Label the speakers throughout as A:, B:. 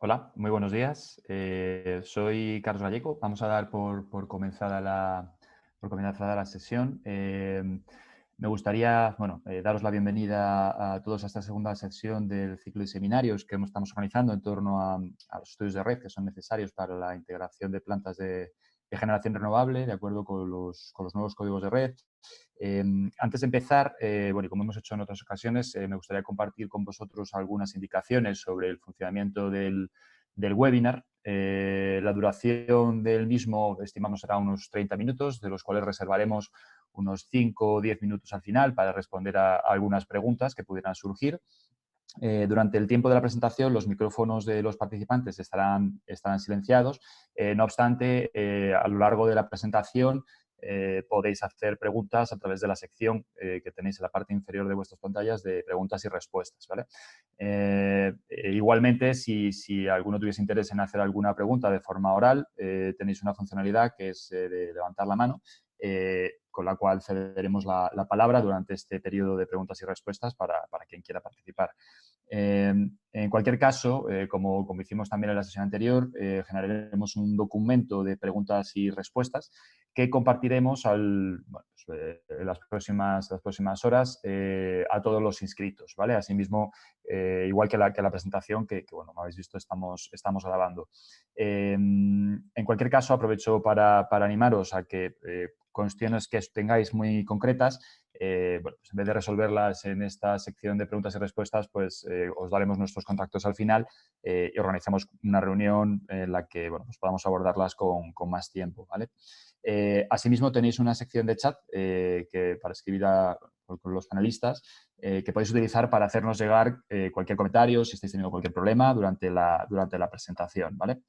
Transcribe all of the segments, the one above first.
A: Hola, muy buenos días. Soy Carlos Gallego. Vamos a dar por comenzada la sesión. Me gustaría daros la bienvenida a todos a esta segunda sección del ciclo de seminarios que estamos organizando en torno a los estudios de red que son necesarios para la integración de plantas de generación renovable, de acuerdo con los nuevos códigos de red. Antes de empezar, y como hemos hecho en otras ocasiones, me gustaría compartir con vosotros algunas indicaciones sobre el funcionamiento del webinar. La duración del mismo estimamos será unos 30 minutos, de los cuales reservaremos unos 5 o 10 minutos al final para responder a algunas preguntas que pudieran surgir. Durante el tiempo de la presentación, los micrófonos de los participantes estarán silenciados. No obstante, a lo largo de la presentación podéis hacer preguntas a través de la sección que tenéis en la parte inferior de vuestras pantallas de preguntas y respuestas, ¿vale? Igualmente, si alguno tuviese interés en hacer alguna pregunta de forma oral, tenéis una funcionalidad que es de levantar la mano, con la cual cederemos la palabra durante este periodo de preguntas y respuestas para quien quiera participar. En cualquier caso, como hicimos también en la sesión anterior, generaremos un documento de preguntas y respuestas que compartiremos en las próximas horas a todos los inscritos, ¿vale? Asimismo, igual que la presentación que como habéis visto, estamos grabando. En cualquier caso, aprovecho para animaros a que cuestiones que tengáis muy concretas, pues en vez de resolverlas en esta sección de preguntas y respuestas, pues os daremos nuestros contactos al final y organizamos una reunión en la que pues podamos abordarlas con más tiempo, ¿vale? Asimismo, tenéis una sección de chat que para escribir con los panelistas que podéis utilizar para hacernos llegar cualquier comentario, si estáis teniendo cualquier problema durante la presentación, ¿vale?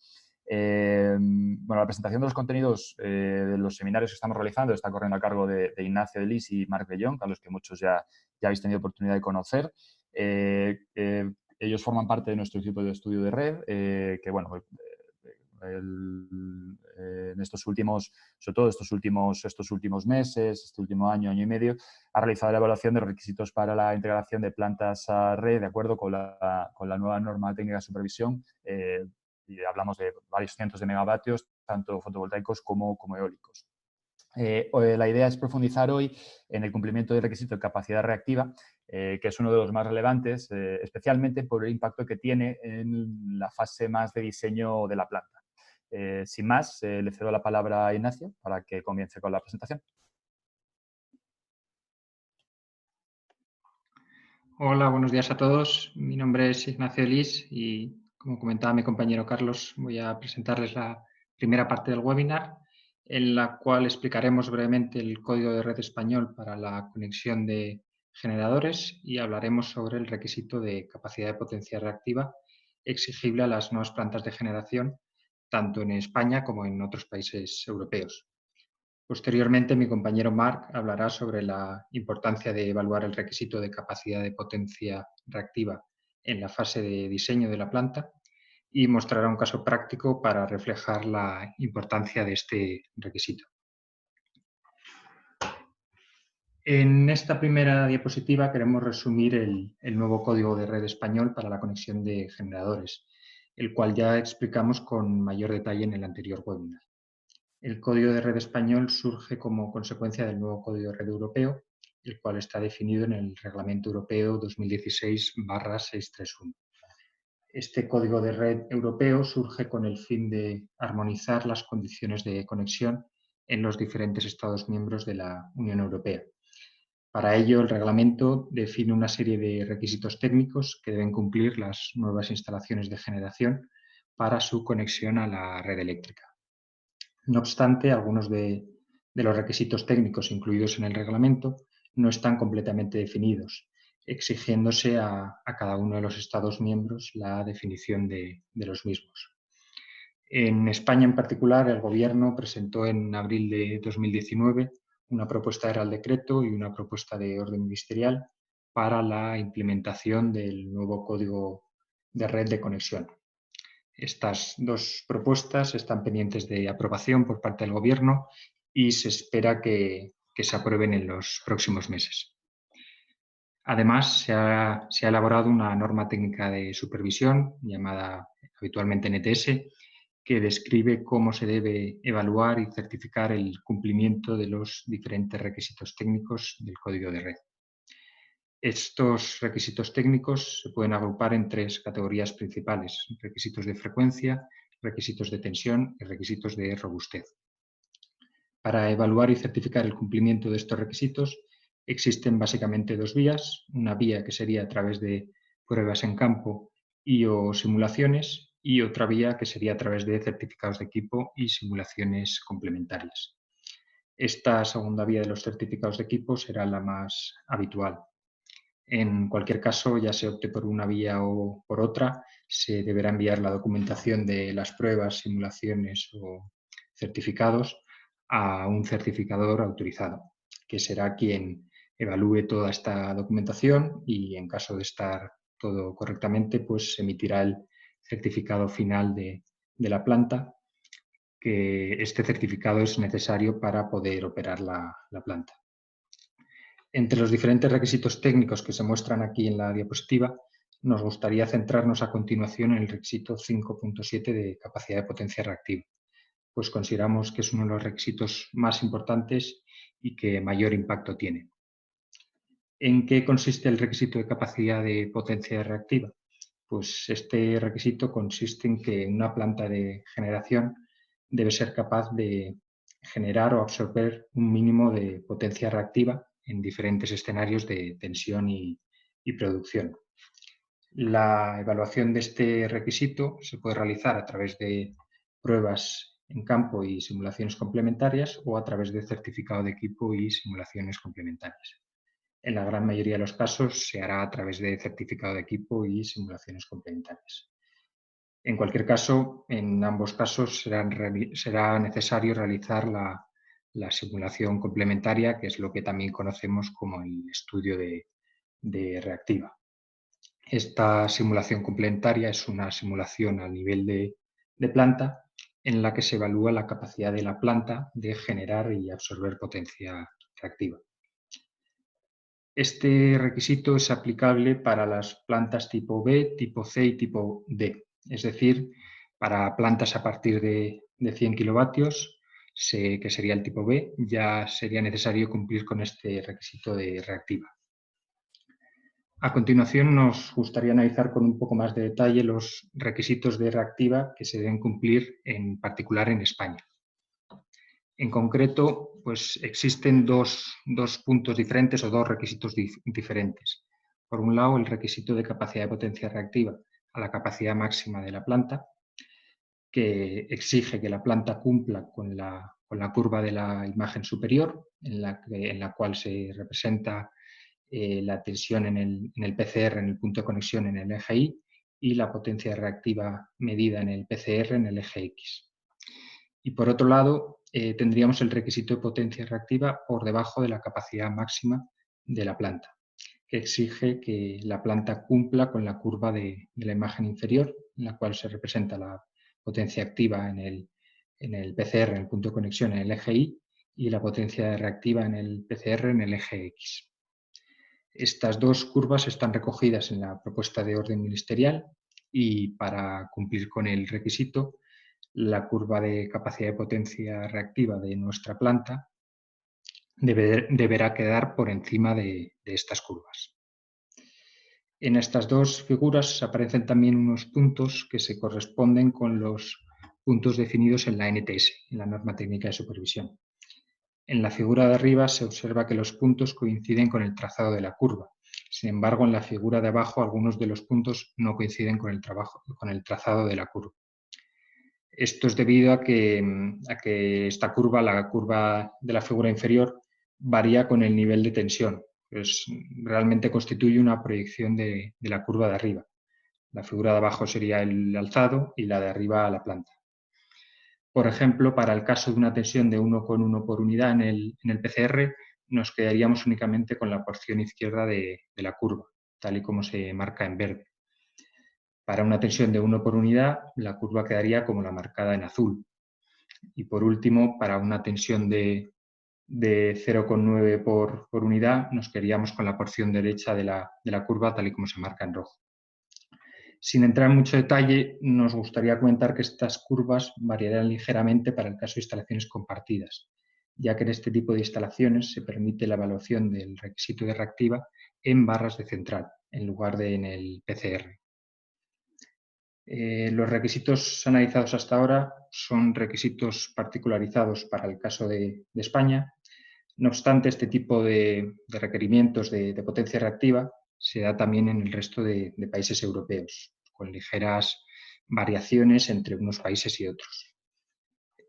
A: La presentación de los contenidos de los seminarios que estamos realizando está corriendo a cargo de Ignacio de Lis y Marc Bellón, a los que muchos ya habéis tenido oportunidad de conocer. Ellos forman parte de nuestro equipo de estudio de red, en estos últimos, sobre todo estos últimos meses, este último año y medio, ha realizado la evaluación de los requisitos para la integración de plantas a red de acuerdo con la nueva norma técnica de supervisión. Y hablamos de varios cientos de megavatios, tanto fotovoltaicos como eólicos. La idea es profundizar hoy en el cumplimiento del requisito de capacidad reactiva, que es uno de los más relevantes, especialmente por el impacto que tiene en la fase más de diseño de la planta. Sin más, le cedo la palabra a Ignacio para que comience con la presentación.
B: Hola, buenos días a todos. Mi nombre es Ignacio Lis y, como comentaba mi compañero Carlos, voy a presentarles la primera parte del webinar, en la cual explicaremos brevemente el código de red español para la conexión de generadores y hablaremos sobre el requisito de capacidad de potencia reactiva exigible a las nuevas plantas de generación, tanto en España como en otros países europeos. Posteriormente, mi compañero Marc hablará sobre la importancia de evaluar el requisito de capacidad de potencia reactiva en la fase de diseño de la planta y mostrará un caso práctico para reflejar la importancia de este requisito. En esta primera diapositiva queremos resumir el nuevo código de red español para la conexión de generadores, el cual ya explicamos con mayor detalle en el anterior webinar. El Código de Red español surge como consecuencia del nuevo Código de Red europeo, el cual está definido en el Reglamento Europeo 2016/631. Este Código de Red europeo surge con el fin de armonizar las condiciones de conexión en los diferentes Estados miembros de la Unión Europea. Para ello, el reglamento define una serie de requisitos técnicos que deben cumplir las nuevas instalaciones de generación para su conexión a la red eléctrica. No obstante, algunos de los requisitos técnicos incluidos en el reglamento no están completamente definidos, exigiéndose a cada uno de los Estados miembros la definición de los mismos. En España, en particular, el Gobierno presentó en abril de 2019 una propuesta de Real Decreto y una propuesta de orden ministerial para la implementación del nuevo Código de Red de Conexión. Estas dos propuestas están pendientes de aprobación por parte del Gobierno y se espera que se aprueben en los próximos meses. Además, se ha elaborado una norma técnica de supervisión llamada habitualmente NTS, que describe cómo se debe evaluar y certificar el cumplimiento de los diferentes requisitos técnicos del código de red. Estos requisitos técnicos se pueden agrupar en tres categorías principales: requisitos de frecuencia, requisitos de tensión y requisitos de robustez. Para evaluar y certificar el cumplimiento de estos requisitos existen básicamente dos vías: una vía que sería a través de pruebas en campo y o simulaciones, y otra vía que sería a través de certificados de equipo y simulaciones complementarias. Esta segunda vía de los certificados de equipo será la más habitual. En cualquier caso, ya se opte por una vía o por otra, se deberá enviar la documentación de las pruebas, simulaciones o certificados a un certificador autorizado, que será quien evalúe toda esta documentación y, en caso de estar todo correctamente, pues emitirá el certificado final de la planta, que este certificado es necesario para poder operar la planta. Entre los diferentes requisitos técnicos que se muestran aquí en la diapositiva, nos gustaría centrarnos a continuación en el requisito 5.7 de capacidad de potencia reactiva, pues consideramos que es uno de los requisitos más importantes y que mayor impacto tiene. ¿En qué consiste el requisito de capacidad de potencia reactiva? Pues este requisito consiste en que una planta de generación debe ser capaz de generar o absorber un mínimo de potencia reactiva en diferentes escenarios de tensión y producción. La evaluación de este requisito se puede realizar a través de pruebas en campo y simulaciones complementarias, o a través de certificado de equipo y simulaciones complementarias. En la gran mayoría de los casos se hará a través de certificado de equipo y simulaciones complementarias. En cualquier caso, en ambos casos será necesario realizar la simulación complementaria, que es lo que también conocemos como el estudio de reactiva. Esta simulación complementaria es una simulación a nivel de planta, en la que se evalúa la capacidad de la planta de generar y absorber potencia reactiva. Este requisito es aplicable para las plantas tipo B, tipo C y tipo D. Es decir, para plantas a partir de 100 kilovatios, que sería el tipo B, ya sería necesario cumplir con este requisito de reactiva. A continuación, nos gustaría analizar con un poco más de detalle los requisitos de reactiva que se deben cumplir, en particular en España. En concreto, pues existen dos puntos diferentes o dos requisitos diferentes. Por un lado, el requisito de capacidad de potencia reactiva a la capacidad máxima de la planta, que exige que la planta cumpla con la curva de la imagen superior, en la cual se representa la tensión en el PCR, en el punto de conexión en el eje Y, y la potencia reactiva medida en el PCR en el eje X. Y por otro lado, tendríamos el requisito de potencia reactiva por debajo de la capacidad máxima de la planta, que exige que la planta cumpla con la curva de la imagen inferior, en la cual se representa la potencia activa en el PCR, en el punto de conexión en el eje Y la potencia reactiva en el PCR en el eje X. Estas dos curvas están recogidas en la propuesta de orden ministerial, y para cumplir con el requisito, la curva de capacidad de potencia reactiva de nuestra planta deberá quedar por encima de estas curvas. En estas dos figuras aparecen también unos puntos que se corresponden con los puntos definidos en la NTS, en la norma técnica de supervisión. En la figura de arriba se observa que los puntos coinciden con el trazado de la curva. Sin embargo, en la figura de abajo, algunos de los puntos no coinciden con el trazado de la curva. Esto es debido a que esta curva, la curva de la figura inferior, varía con el nivel de tensión. Pues realmente constituye una proyección de la curva de arriba. La figura de abajo sería el alzado y la de arriba la planta. Por ejemplo, para el caso de una tensión de 1,1 por unidad en el PCR, nos quedaríamos únicamente con la porción izquierda de la curva, tal y como se marca en verde. Para una tensión de 1 por unidad, la curva quedaría como la marcada en azul. Y por último, para una tensión de 0,9 por unidad, nos quedaríamos con la porción derecha de la curva, tal y como se marca en rojo. Sin entrar en mucho detalle, nos gustaría comentar que estas curvas variarán ligeramente para el caso de instalaciones compartidas, ya que en este tipo de instalaciones se permite la evaluación del requisito de reactiva en barras de central, en lugar de en el PCR. Los requisitos analizados hasta ahora son requisitos particularizados para el caso de España. No obstante, este tipo de requerimientos de potencia reactiva se da también en el resto de países europeos, con ligeras variaciones entre unos países y otros.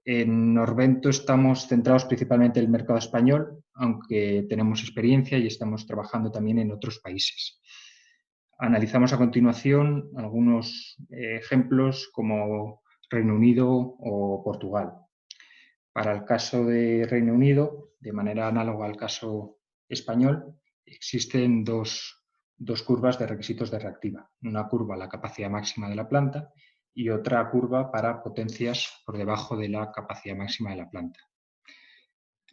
B: En Norvento estamos centrados principalmente en el mercado español, aunque tenemos experiencia y estamos trabajando también en otros países. Analizamos a continuación algunos ejemplos como Reino Unido o Portugal. Para el caso de Reino Unido, de manera análoga al caso español, existen dos curvas de requisitos de reactiva. Una curva a la capacidad máxima de la planta y otra curva para potencias por debajo de la capacidad máxima de la planta.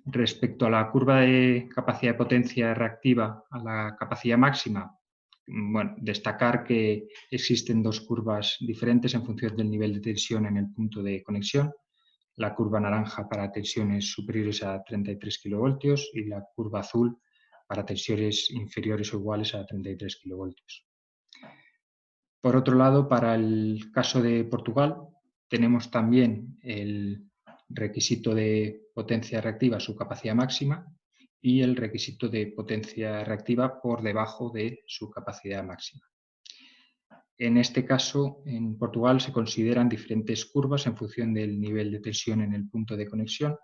B: Respecto a la curva de capacidad de potencia reactiva a la capacidad máxima, bueno, destacar que existen dos curvas diferentes en función del nivel de tensión en el punto de conexión. La curva naranja para tensiones superiores a 33 kV y la curva azul para tensiones inferiores o iguales a 33 kV. Por otro lado, para el caso de Portugal, tenemos también el requisito de potencia reactiva a su capacidad máxima y el requisito de potencia reactiva por debajo de su capacidad máxima. En este caso, en Portugal se consideran diferentes curvas en función del nivel de tensión en el punto de conexión.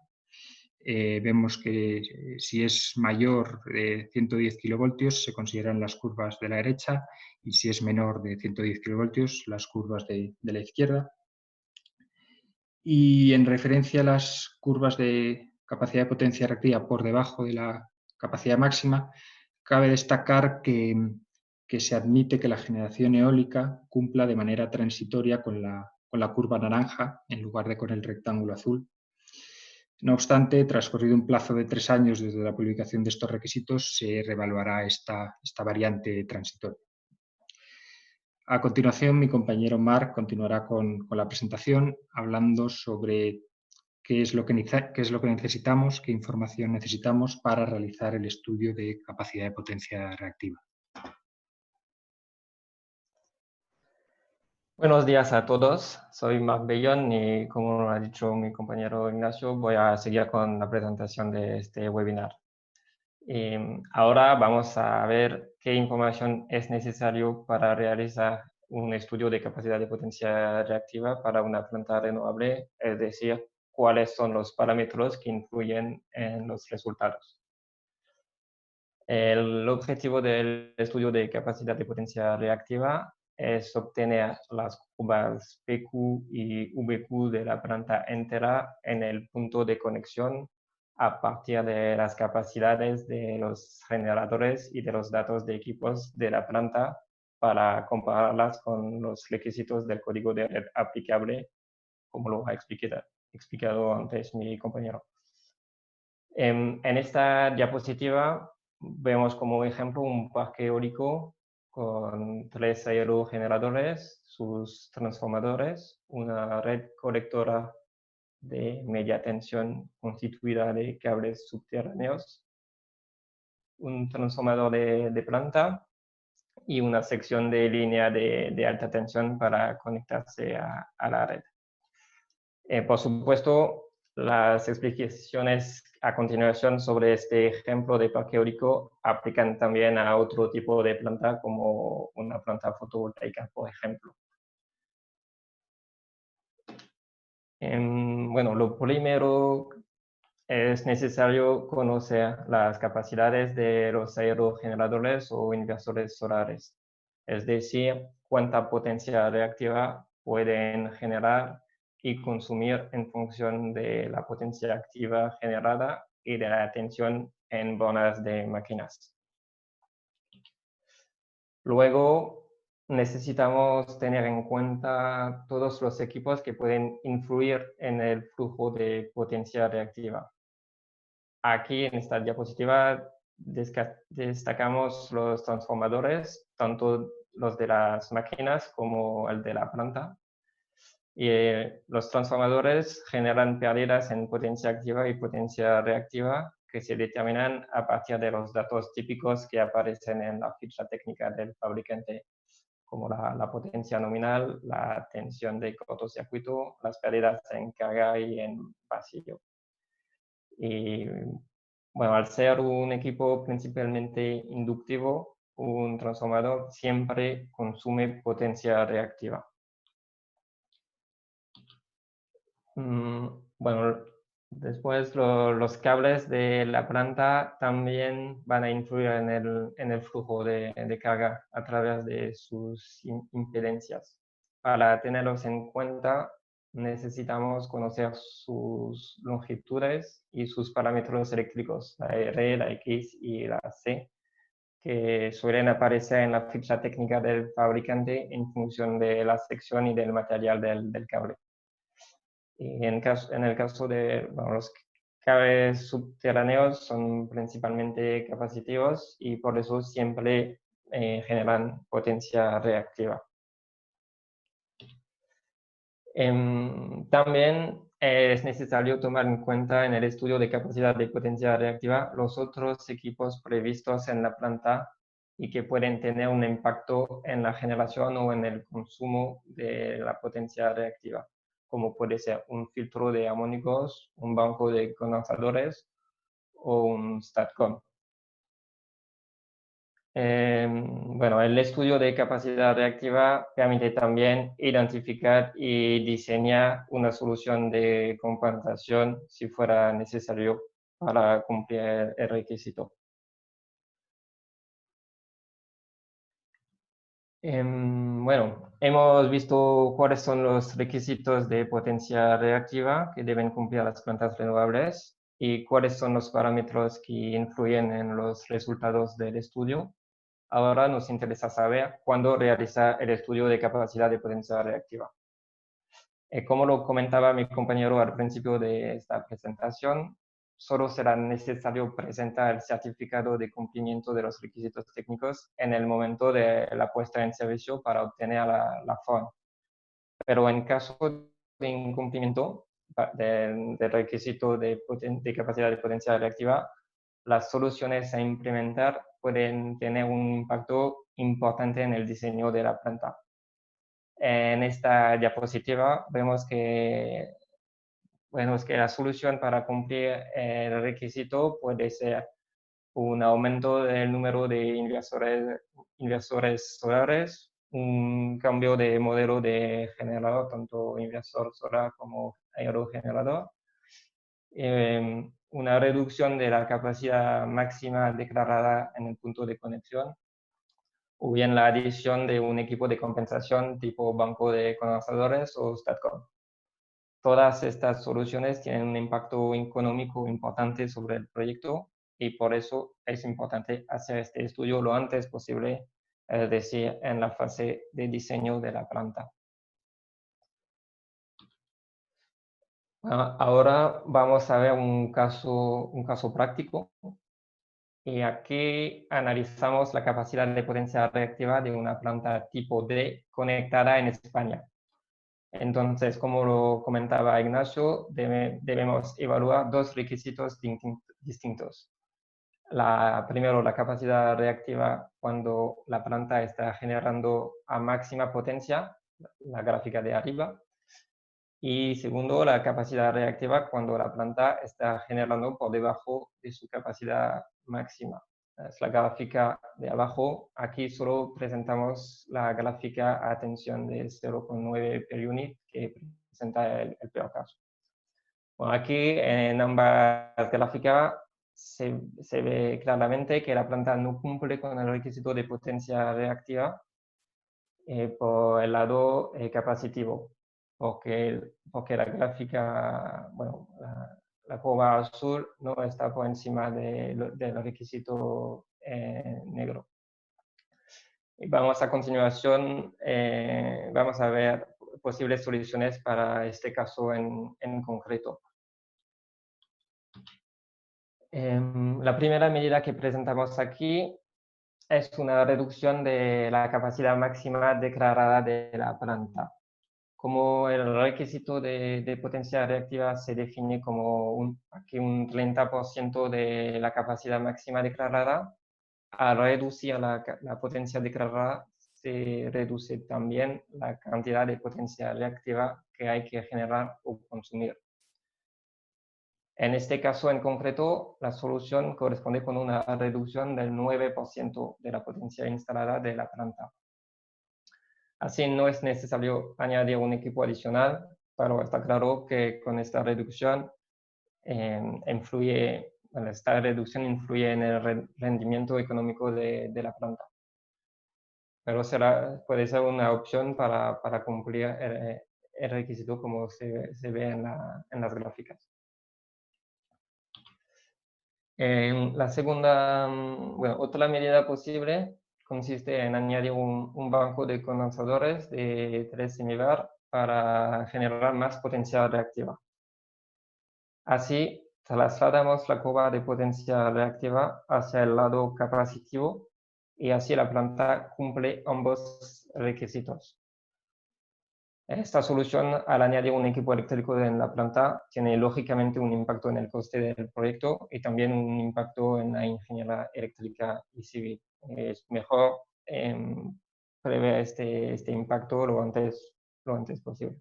B: Vemos que si es mayor de 110 kV se consideran las curvas de la derecha y si es menor de 110 kV las curvas de la izquierda. Y en referencia a las curvas de capacidad de potencia reactiva por debajo de la capacidad máxima, cabe destacar que se admite que la generación eólica cumpla de manera transitoria con la curva naranja en lugar de con el rectángulo azul. No obstante, transcurrido un plazo de 3 años desde la publicación de estos requisitos, se reevaluará esta variante transitoria. A continuación, mi compañero Marc continuará con la presentación hablando sobre qué es lo que necesitamos, qué información necesitamos para realizar el estudio de capacidad de potencia reactiva.
C: Buenos días a todos, soy Marc Bellón y como lo ha dicho mi compañero Ignacio, voy a seguir con la presentación de este webinar. Ahora vamos a ver qué información es necesario para realizar un estudio de capacidad de potencia reactiva para una planta renovable, es decir, cuáles son los parámetros que influyen en los resultados. El objetivo del estudio de capacidad de potencia reactiva es obtener las curvas PQ y VQ de la planta entera en el punto de conexión a partir de las capacidades de los generadores y de los datos de equipos de la planta para compararlas con los requisitos del código de red aplicable, como lo ha explicado antes mi compañero. En esta diapositiva vemos como ejemplo un parque eólico con 3 aerogeneradores, sus transformadores, una red colectora de media tensión constituida de cables subterráneos, un transformador de planta y una sección de línea de alta tensión para conectarse a la red. Por supuesto, las explicaciones a continuación sobre este ejemplo de parque eólico aplican también a otro tipo de planta, como una planta fotovoltaica, por ejemplo. Bueno, lo primero es necesario conocer las capacidades de los aerogeneradores o inversores solares, es decir, cuánta potencia reactiva pueden generar y consumir en función de la potencia activa generada y de la tensión en bornas de máquinas. Luego, necesitamos tener en cuenta todos los equipos que pueden influir en el flujo de potencia reactiva. Aquí en esta diapositiva destacamos los transformadores, tanto los de las máquinas como el de la planta. Y los transformadores generan pérdidas en potencia activa y potencia reactiva que se determinan a partir de los datos típicos que aparecen en la ficha técnica del fabricante, como la potencia nominal, la tensión de cortocircuito, las pérdidas en carga y en vacío. Y bueno, al ser un equipo principalmente inductivo, un transformador siempre consume potencia reactiva. Bueno, después los cables de la planta también van a influir en el flujo de carga a través de sus impedancias. Para tenerlos en cuenta, necesitamos conocer sus longitudes y sus parámetros eléctricos, la R, la X y la C, que suelen aparecer en la ficha técnica del fabricante en función de la sección y del material del cable. Y en el caso de bueno, los cables subterráneos son principalmente capacitivos y por eso siempre generan potencia reactiva. También es necesario tomar en cuenta en el estudio de capacidad de potencia reactiva los otros equipos previstos en la planta y que pueden tener un impacto en la generación o en el consumo de la potencia reactiva, como puede ser un filtro de armónicos, un banco de condensadores o un STATCOM. Bueno, el estudio de capacidad reactiva permite también identificar y diseñar una solución de compensación si fuera necesario para cumplir el requisito. Bueno, hemos visto cuáles son los requisitos de potencia reactiva que deben cumplir las plantas renovables y cuáles son los parámetros que influyen en los resultados del estudio. Ahora nos interesa saber cuándo realizar el estudio de capacidad de potencia reactiva. Como lo comentaba mi compañero al principio de esta presentación, solo será necesario presentar el certificado de cumplimiento de los requisitos técnicos en el momento de la puesta en servicio para obtener la FON. Pero en caso de incumplimiento del requisito de capacidad de potencia reactiva, las soluciones a implementar pueden tener un impacto importante en el diseño de la planta. En esta diapositiva vemos que la solución para cumplir el requisito puede ser un aumento del número de inversores solares, un cambio de modelo de generador, tanto inversor solar como aerogenerador, una reducción de la capacidad máxima declarada en el punto de conexión, o bien la adición de un equipo de compensación tipo banco de condensadores o STATCOM. Todas estas soluciones tienen un impacto económico importante sobre el proyecto y por eso es importante hacer este estudio lo antes posible, es decir, en la fase de diseño de la planta. Ahora vamos a ver un caso práctico. Y aquí analizamos la capacidad de potencia reactiva de una planta tipo D conectada en España. Entonces, como lo comentaba Ignacio, debemos evaluar dos requisitos distintos. Primero, la capacidad reactiva cuando la planta está generando a máxima potencia, la gráfica de arriba. Y segundo, la capacidad reactiva cuando la planta está generando por debajo de su capacidad máxima. Es la gráfica de abajo. Aquí solo presentamos la gráfica a tensión de 0,9 per unit que presenta el peor caso. Bueno, aquí en ambas gráficas se ve claramente que la planta no cumple con el requisito de potencia reactiva por el lado capacitivo, porque la gráfica, bueno, la curva azul no está por encima del requisito negro. Y vamos a continuación, vamos a ver posibles soluciones para este caso en concreto. La primera medida que presentamos aquí es una reducción de la capacidad máxima declarada de la planta. Como el requisito de potencia reactiva se define como aquí un 30% de la capacidad máxima declarada, al reducir la potencia declarada se reduce también la cantidad de potencia reactiva que hay que generar o consumir. En este caso en concreto, la solución corresponde con una reducción del 9% de la potencia instalada de la planta. Así no es necesario añadir un equipo adicional, pero está claro que con esta reducción esta reducción influye en el rendimiento económico de la planta. Pero puede ser una opción para cumplir el requisito como se ve en las gráficas. La segunda, otra medida posible consiste en añadir un banco de condensadores de 3 semivar para generar más potencia reactiva. Así, trasladamos la curva de potencia reactiva hacia el lado capacitivo y así la planta cumple ambos requisitos. Esta solución, al añadir un equipo eléctrico en la planta, tiene lógicamente un impacto en el coste del proyecto y también un impacto en la ingeniería eléctrica y civil. Es mejor prever este impacto lo antes posible.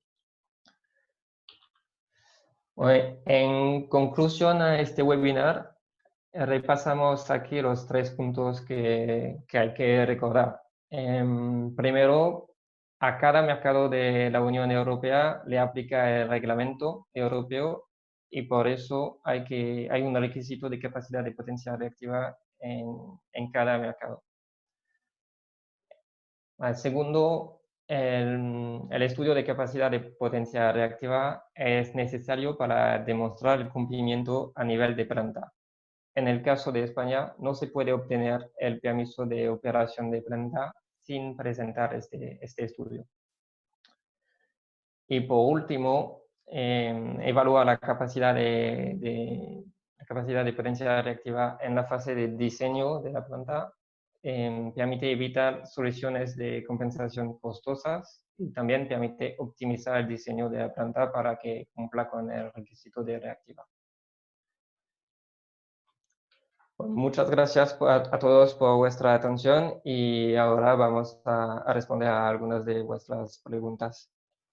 C: En conclusión a este webinar, repasamos aquí los 3 puntos que hay que recordar. Primero, a cada mercado de la Unión Europea le aplica el reglamento europeo y por eso hay un requisito de capacidad de potencia reactiva en cada mercado. Segundo, el estudio de capacidad de potencia reactiva es necesario para demostrar el cumplimiento a nivel de planta. En el caso de España, no se puede obtener el permiso de operación de planta sin presentar este estudio. Y por último, evaluar la capacidad de potencia reactiva en la fase de diseño de la planta permite evitar soluciones de compensación costosas y también permite optimizar el diseño de la planta para que cumpla con el requisito de reactiva. Muchas gracias a todos por vuestra atención y ahora vamos a responder a algunas de vuestras preguntas.